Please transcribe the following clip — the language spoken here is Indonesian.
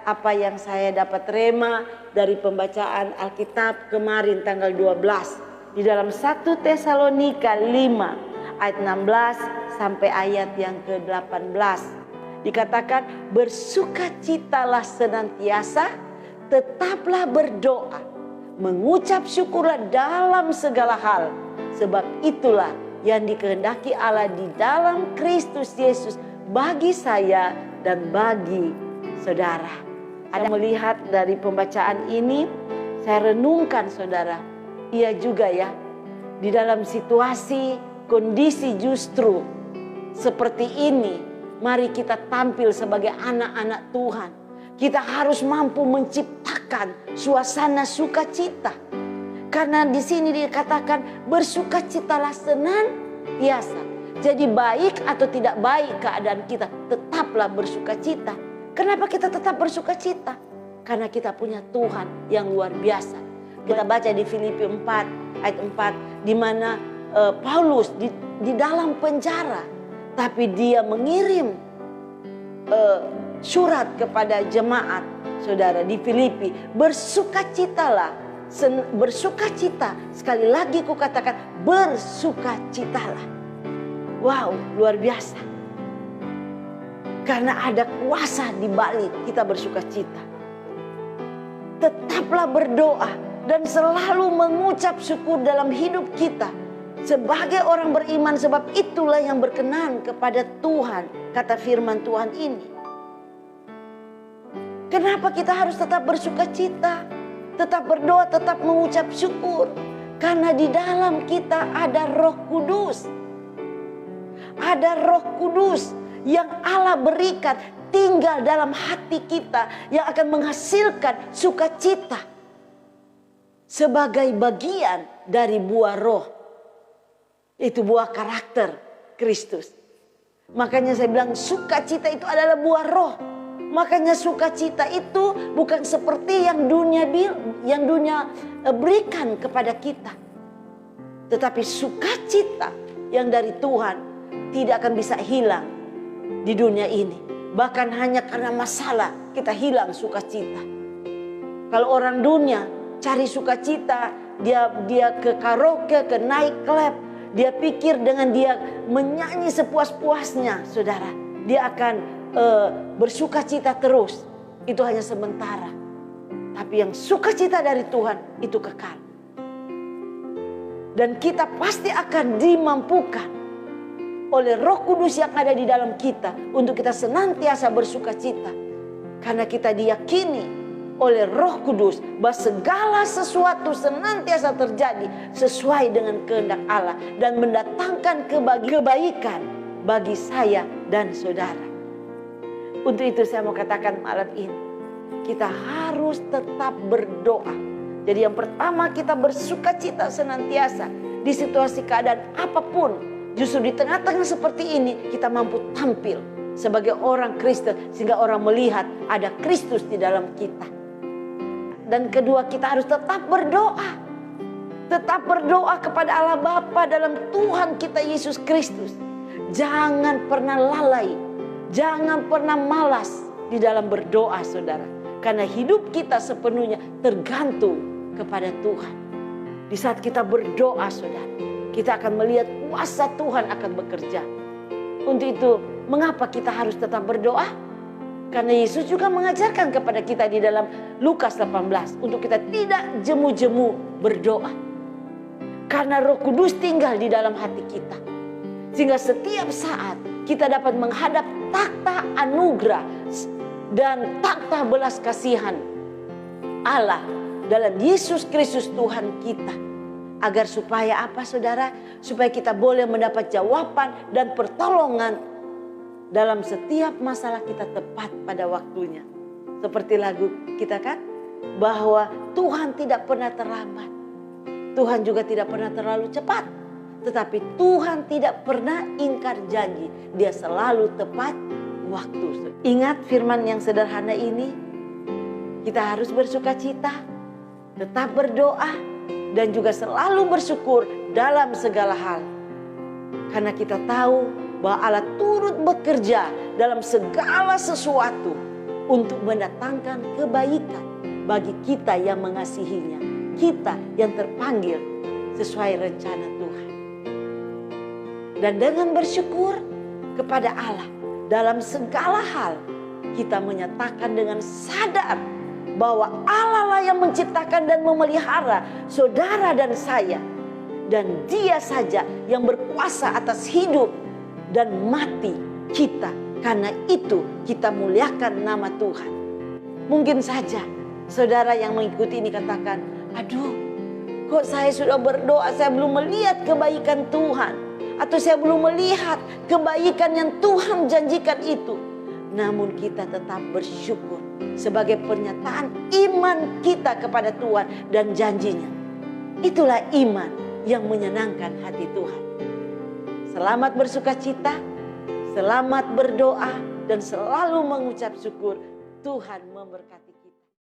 apa yang saya dapat rema dari pembacaan Alkitab kemarin tanggal 12. Di dalam 1 Tesalonika 5 ayat 16 sampai ayat yang ke-18. Dikatakan, bersukacitalah senantiasa, tetaplah berdoa, mengucap syukurlah dalam segala hal. Sebab itulah yang dikehendaki Allah di dalam Kristus Yesus bagi saya dan bagi saudara. Ada melihat dari pembacaan ini, saya renungkan saudara, iya juga ya, di dalam situasi, kondisi justru seperti ini, mari kita tampil sebagai anak-anak Tuhan. Kita harus mampu menciptakan suasana sukacita. Karena di sini dikatakan bersukacitalah senantiasa. Jadi baik atau tidak baik keadaan kita, tetaplah bersukacita. Kenapa kita tetap bersukacita? Karena kita punya Tuhan yang luar biasa. Kita baca di Filipi 4 ayat 4, di mana Paulus di dalam penjara, tapi dia mengirim surat kepada jemaat saudara di Filipi, bersukacitalah, bersukacita. Sekali lagi ku katakan, bersukacitalah. Wow, luar biasa. Karena ada kuasa di balik kita bersukacita. Tetaplah berdoa dan selalu mengucap syukur dalam hidup kita sebagai orang beriman, sebab itulah yang berkenan kepada Tuhan, kata firman Tuhan ini. Kenapa kita harus tetap bersukacita, tetap berdoa, tetap mengucap syukur? Karena di dalam kita ada Roh Kudus. Ada Roh Kudus yang Allah berikan tinggal dalam hati kita, yang akan menghasilkan sukacita sebagai bagian dari buah roh. Itu buah karakter Kristus. Makanya saya bilang sukacita itu adalah buah roh. Makanya sukacita itu bukan seperti yang dunia berikan kepada kita. Tetapi sukacita yang dari Tuhan tidak akan bisa hilang di dunia ini. Bahkan hanya karena masalah kita hilang sukacita. Kalau orang dunia cari sukacita, dia ke karaoke, ke night club, dia pikir dengan dia menyanyi sepuas-puasnya, saudara, dia akan bersukacita terus. Itu hanya sementara. Tapi yang sukacita dari Tuhan itu kekal. Dan kita pasti akan dimampukan oleh Roh Kudus yang ada di dalam kita untuk kita senantiasa bersukacita. Karena kita diyakini oleh Roh Kudus bahwa segala sesuatu senantiasa terjadi sesuai dengan kehendak Allah dan mendatangkan kebaikan bagi saya dan saudara. Untuk itu saya mau katakan malam ini, kita harus tetap berdoa. Jadi yang pertama, kita bersukacita senantiasa di situasi keadaan apapun. Justru di tengah-tengah seperti ini kita mampu tampil sebagai orang Kristen sehingga orang melihat ada Kristus di dalam kita. Dan kedua, kita harus tetap berdoa. Tetap berdoa kepada Allah Bapa dalam Tuhan kita Yesus Kristus. Jangan pernah lalai. Jangan pernah malas di dalam berdoa, saudara. Karena hidup kita sepenuhnya tergantung kepada Tuhan. Di saat kita berdoa, saudara, kita akan melihat kuasa Tuhan akan bekerja. Untuk itu, mengapa kita harus tetap berdoa? Karena Yesus juga mengajarkan kepada kita di dalam Lukas 18 untuk kita tidak jemu-jemu berdoa. Karena Roh Kudus tinggal di dalam hati kita. Sehingga setiap saat kita dapat menghadap takhta anugerah dan takhta belas kasihan Allah dalam Yesus Kristus Tuhan kita. Agar supaya apa, saudara? Supaya kita boleh mendapat jawaban dan pertolongan dalam setiap masalah kita tepat pada waktunya. Seperti lagu kita kan? Bahwa Tuhan tidak pernah terlambat. Tuhan juga tidak pernah terlalu cepat. Tetapi Tuhan tidak pernah ingkar janji. Dia selalu tepat waktu. Ingat firman yang sederhana ini. Kita harus bersukacita, tetap berdoa, dan juga selalu bersyukur dalam segala hal. Karena kita tahu bahwa Allah turut bekerja dalam segala sesuatu untuk mendatangkan kebaikan bagi kita yang mengasihinya, kita yang terpanggil sesuai rencana Tuhan. Dan dengan bersyukur kepada Allah dalam segala hal, kita menyatakan dengan sadar bahwa Allah lah yang menciptakan dan memelihara saudara dan saya. Dan Dia saja yang berkuasa atas hidup dan mati kita. Karena itu kita muliakan nama Tuhan. Mungkin saja saudara yang mengikuti ini katakan, aduh, kok saya sudah berdoa, saya belum melihat kebaikan Tuhan. Atau saya belum melihat kebaikan yang Tuhan janjikan itu. Namun kita tetap bersyukur sebagai pernyataan iman kita kepada Tuhan dan janjinya. Itulah iman yang menyenangkan hati Tuhan. Selamat bersukacita, selamat berdoa, dan selalu mengucap syukur. Tuhan memberkati.